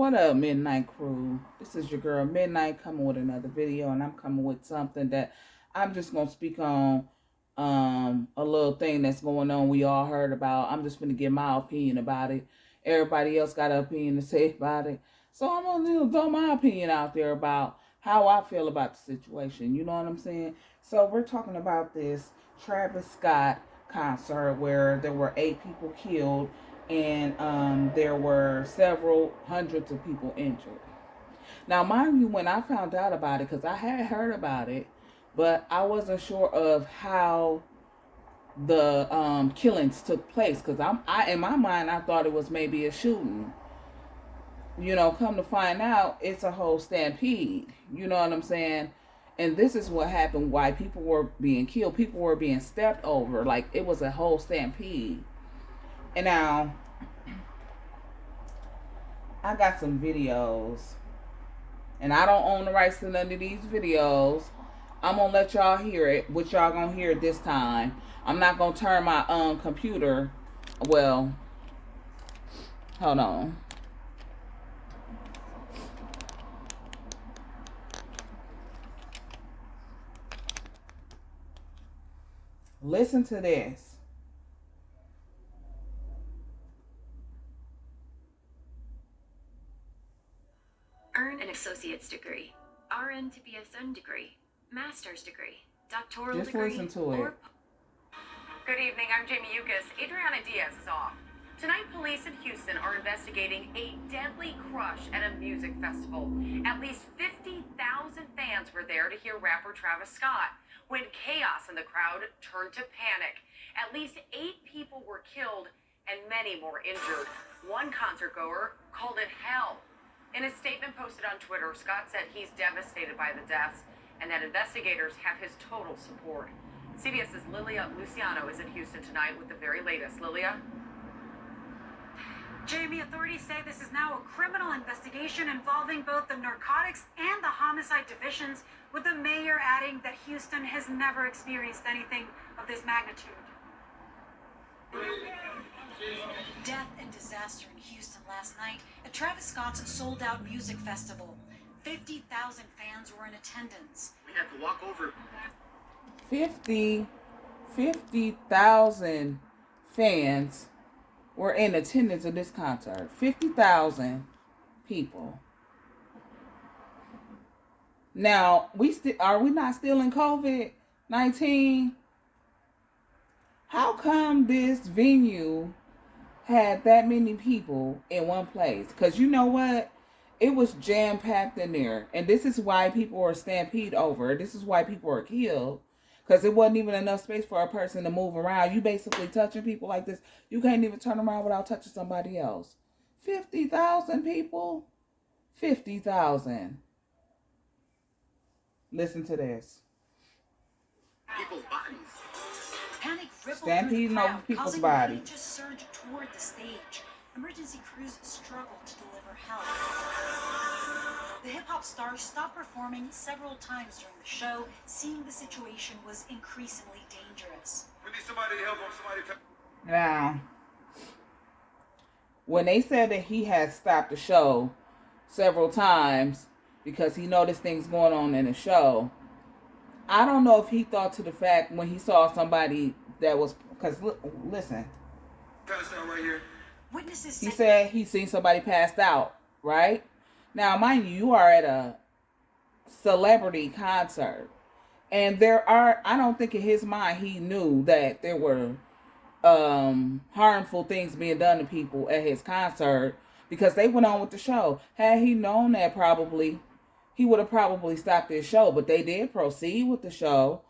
What up, Midnight Crew? This is your girl Midnight coming with another video, and I'm coming with something that I'm just gonna speak on. A little thing that's going on we all heard about. I'm just gonna give my opinion about it. Everybody else got an opinion to say about it, so I'm gonna throw my opinion out there about how I feel about the situation. You know what I'm saying? So we're talking about this Travis Scott concert where there were 8 people killed and there were several hundreds of people injured. Now, mind you, when I found out about it, because I had heard about it, but I wasn't sure of how the killings took place. Because I in my mind, I thought it was maybe a shooting. You know, come to find out, it's a whole stampede. You know what I'm saying? And this is what happened. Why people were being killed? People were being stepped over. Like it was a whole stampede. And now, I got some videos, and I don't own the rights to none of these videos. I'm gonna let y'all hear it, what y'all gonna hear this time. I'm not gonna turn my computer. Well, hold on. Listen to this. Earn an associate's degree, RN to BSN degree, master's degree, doctoral Just degree, listen to it. Good evening, I'm Jamie Yukas. Adriana Diaz is off. Tonight, police in Houston are investigating a deadly crush at a music festival. At least 50,000 fans were there to hear rapper Travis Scott when chaos in the crowd turned to panic. At least 8 people were killed and many more injured. One concertgoer called it hell. In a statement posted on Twitter, Scott said he's devastated by the deaths and that investigators have his total support. CBS's Lilia Luciano is in Houston tonight with the very latest. Lilia? Jamie, authorities say this is now a criminal investigation involving both the narcotics and the homicide divisions, with the mayor adding that Houston has never experienced anything of this magnitude. Death and disaster in Houston last night at Travis Scott's sold-out music festival. 50,000 fans were in attendance. We had to walk over. 50,000 fans were in attendance of this concert. 50,000 people. Now, are we not still in COVID-19? How come this venue had that many people in one place? Because you know what? It was jam-packed in there. And this is why people were stampeded over. This is why people were killed. Because it wasn't even enough space for a person to move around. You basically touching people like this. You can't even turn around without touching somebody else. 50,000 people? 50,000. Listen to this. People's bodies. Panic rippled Stampeding through the over crowd, people's causing bodies. the to surge toward the stage. Emergency crews struggled to deliver help. The hip-hop star stopped performing several times during the show, seeing the situation was increasingly dangerous. We need somebody to help him. Now, when they said that he had stopped the show several times because he noticed things going on in the show, I don't know if he thought to the fact when he saw somebody that was, because listen, Right here. Witnesses he said he seen somebody passed out, right? Now, mind you, you are at a celebrity concert, and I don't think in his mind he knew that there were harmful things being done to people at his concert, because they went on with the show. Had he known that, probably he would have probably stopped his show, but they did proceed with the show.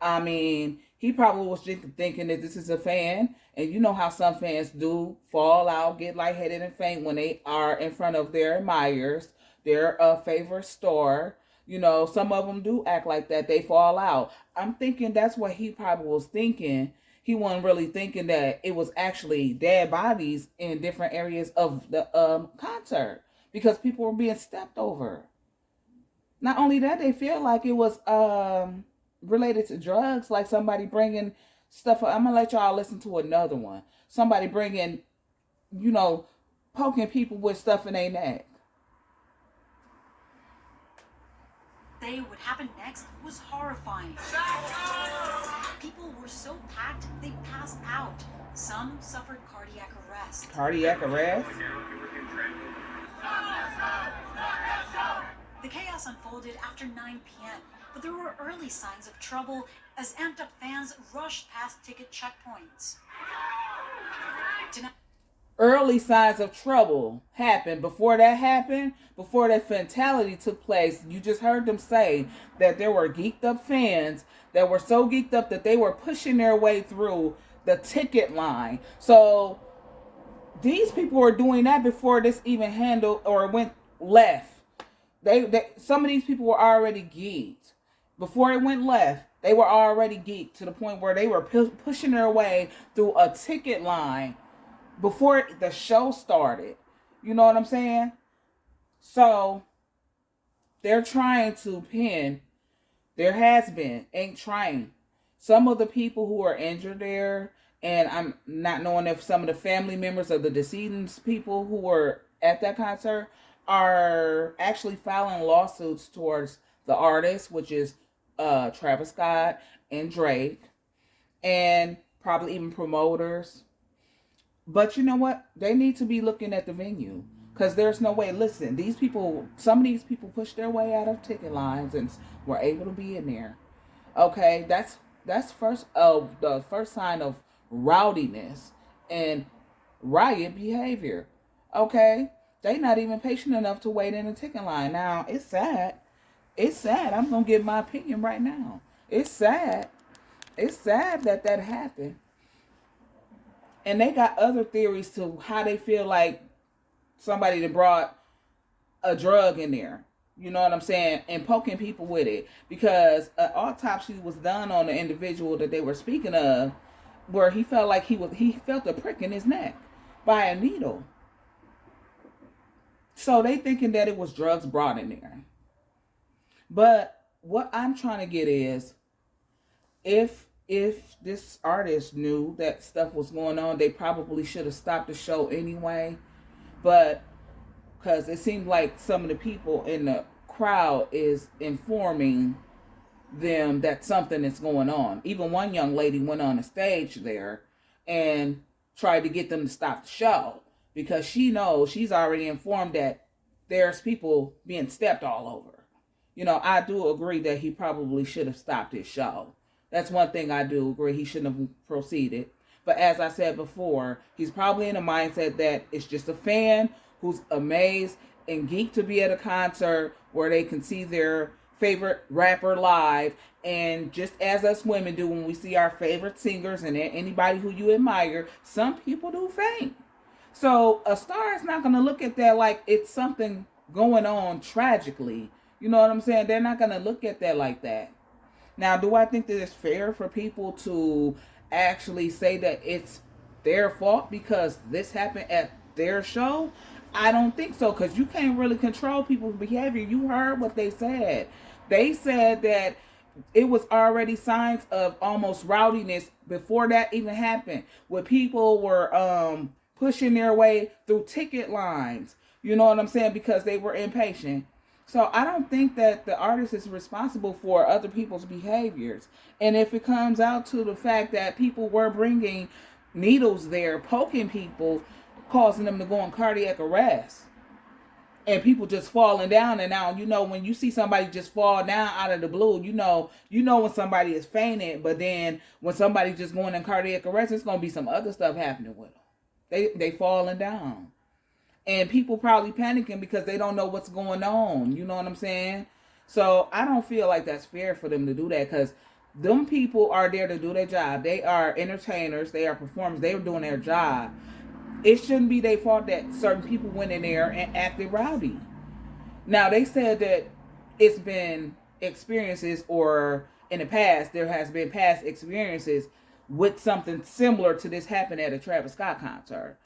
I mean, he probably was just thinking that this is a fan, and you know how some fans do fall out, get lightheaded and faint when they are in front of their admirers, their favorite star. You know, some of them do act like that. They fall out. I'm thinking that's what he probably was thinking. He wasn't really thinking that it was actually dead bodies in different areas of the concert, because people were being stepped over. Not only that, they feel like it was related to drugs, like somebody bringing stuff. I'm gonna let y'all listen to another one. Somebody bringing, poking people with stuff in their neck. say what happened next was horrifying. People were so packed they passed out. Some suffered cardiac arrest. Cardiac arrest? The chaos unfolded after 9 p.m., but there were early signs of trouble as amped-up fans rushed past ticket checkpoints. Early signs of trouble happened. Before that happened, before that fatality took place, you just heard them say that there were geeked up fans that were so geeked up that they were pushing their way through the ticket line. So these people were doing that before this even handled or went left. They some of these people were already geeked. Before it went left, they were already geeked to the point where they were pushing their way through a ticket line before the show started. You know what I'm saying? So they're trying to pin, there has been, ain't trying. Some of the people who are injured there, and I'm not knowing if some of the family members of the decedents people who were at that concert are actually filing lawsuits towards the artists, which is Travis Scott and Drake, and probably even promoters. But you know what? They need to be looking at the venue, because there's no way. Listen, these people, some of these people pushed their way out of ticket lines and were able to be in there. Okay, that's the first sign of rowdiness and riot behavior. Okay, they not even patient enough to wait in the ticket line. Now, it's sad. It's sad. I'm gonna give my opinion right now. It's sad. It's sad that happened. And they got other theories to how they feel like somebody that brought a drug in there. You know what I'm saying? And poking people with it. Because an autopsy was done on the individual that they were speaking of, where he felt like he felt a prick in his neck by a needle. So they thinking that it was drugs brought in there. But what I'm trying to get is, if this artist knew that stuff was going on, they probably should have stopped the show anyway. But because it seemed like some of the people in the crowd is informing them that something is going on. Even one young lady went on the stage there and tried to get them to stop the show, because she knows, she's already informed that there's people being stepped all over. You know, I do agree that he probably should have stopped his show. That's one thing I do agree. He shouldn't have proceeded. But as I said before, he's probably in a mindset that it's just a fan who's amazed and geeked to be at a concert where they can see their favorite rapper live. And just as us women do when we see our favorite singers and anybody who you admire, some people do faint. So a star is not going to look at that like it's something going on tragically. You know what I'm saying? They're not going to look at that like that. Now, do I think that it's fair for people to actually say that it's their fault because this happened at their show? I don't think so, because you can't really control people's behavior. You heard what they said. They said that it was already signs of almost rowdiness before that even happened, where people were pushing their way through ticket lines. You know what I'm saying? Because they were impatient. So I don't think that the artist is responsible for other people's behaviors. And if it comes out to the fact that people were bringing needles there, poking people, causing them to go on cardiac arrest, and people just falling down, and now, you know, when you see somebody just fall down out of the blue, you know when somebody is fainting. But then when somebody's just going in cardiac arrest, it's going to be some other stuff happening with them. They falling down. And people probably panicking because they don't know what's going on. You know what I'm saying? So I don't feel like that's fair for them to do that, because them people are there to do their job. They are entertainers. They are performers. They were doing their job. It shouldn't be their fault that certain people went in there and acted rowdy. Now, they said that it's been experiences, or in the past, there has been past experiences with something similar to this happen at a Travis Scott concert.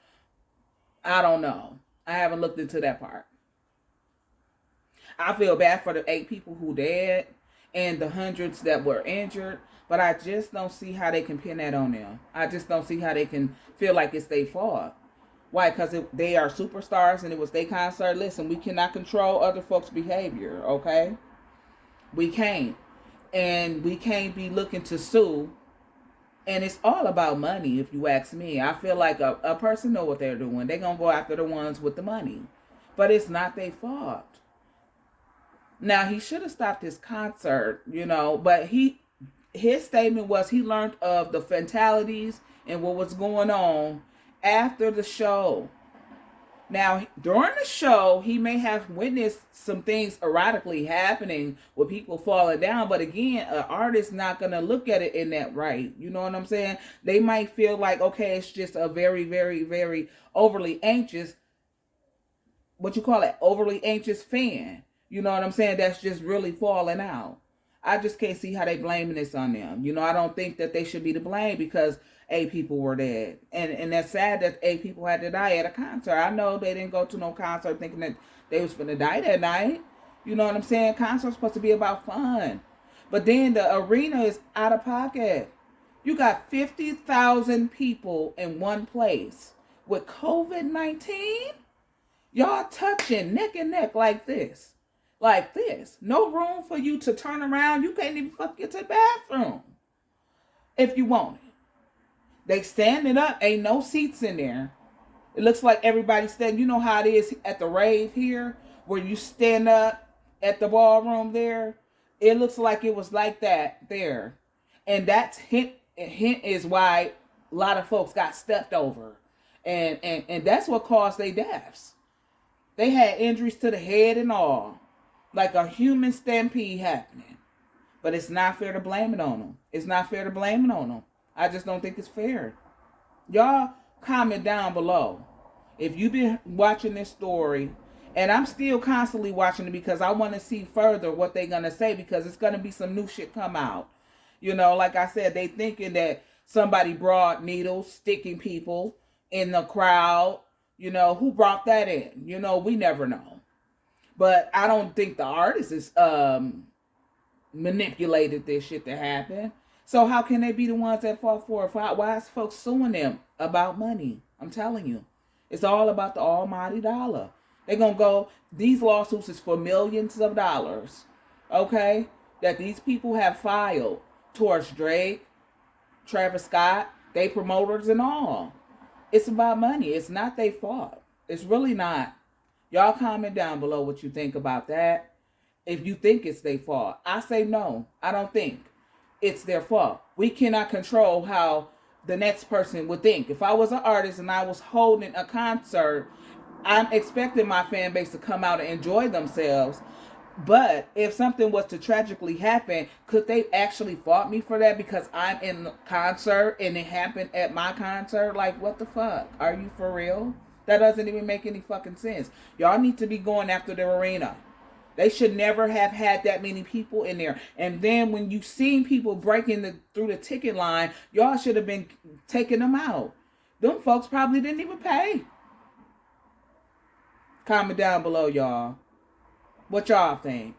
I don't know. I haven't looked into that part. I feel bad for the 8 people who died and the hundreds that were injured, but I just don't see how they can pin that on them. I just don't see how they can feel like it's their fault. Why? Because they are superstars and it was their concert. Listen, we cannot control other folks' behavior, okay? We can't. And we can't be looking to sue. And it's all about money, if you ask me. I feel like a person know what they're doing. They're going to go after the ones with the money. But it's not their fault. Now, he should have stopped his concert, but his statement was he learned of the fatalities and what was going on after the show. Now, during the show, he may have witnessed some things erratically happening with people falling down. But again, an artist not going to look at it in that right. You know what I'm saying? They might feel like, okay, it's just a very, very, very overly anxious, overly anxious fan. You know what I'm saying? That's just really falling out. I just can't see how they blaming this on them. I don't think that they should be to blame because 8 people were dead. And that's sad that 8 people had to die at a concert. I know they didn't go to no concert thinking that they was finna die that night. You know what I'm saying? Concert's supposed to be about fun. But then the arena is out of pocket. You got 50,000 people in one place. With COVID-19, y'all touching neck and neck like this. Like this. No room for you to turn around. You can't even get to the bathroom. If you want it. They standing up. Ain't no seats in there. It looks like everybody's standing. You know how it is at the rave here? Where you stand up at the ballroom there? It looks like it was like that there. And that's hint is why a lot of folks got stepped over. And that's what caused their deaths. They had injuries to the head and all. Like a human stampede happening. But it's not fair to blame it on them. It's not fair to blame it on them. I just don't think it's fair. Y'all comment down below. If you've been watching this story, and I'm still constantly watching it because I want to see further what they're going to say because it's going to be some new shit come out. Like I said, they thinking that somebody brought needles, sticking people in the crowd. Who brought that in? We never know. But I don't think the artist is manipulated this shit to happen. So how can they be the ones that fought for it? Why is folks suing them about money? I'm telling you. It's all about the almighty dollar. They're going to go, these lawsuits is for millions of dollars. Okay? That these people have filed towards Drake, Travis Scott, they promoters and all. It's about money. It's not their fault. It's really not. Y'all comment down below what you think about that. If you think it's their fault. I say no. I don't think it's their fault. We cannot control how the next person would think. If I was an artist and I was holding a concert, I'm expecting my fan base to come out and enjoy themselves. But if something was to tragically happen, could they actually fault me for that because I'm in the concert and it happened at my concert? Like, what the fuck? Are you for real? That doesn't even make any fucking sense. Y'all need to be going after the arena. They should never have had that many people in there. And then when you seen people breaking through the ticket line, y'all should have been taking them out. Them folks probably didn't even pay. Comment down below, y'all. What y'all think?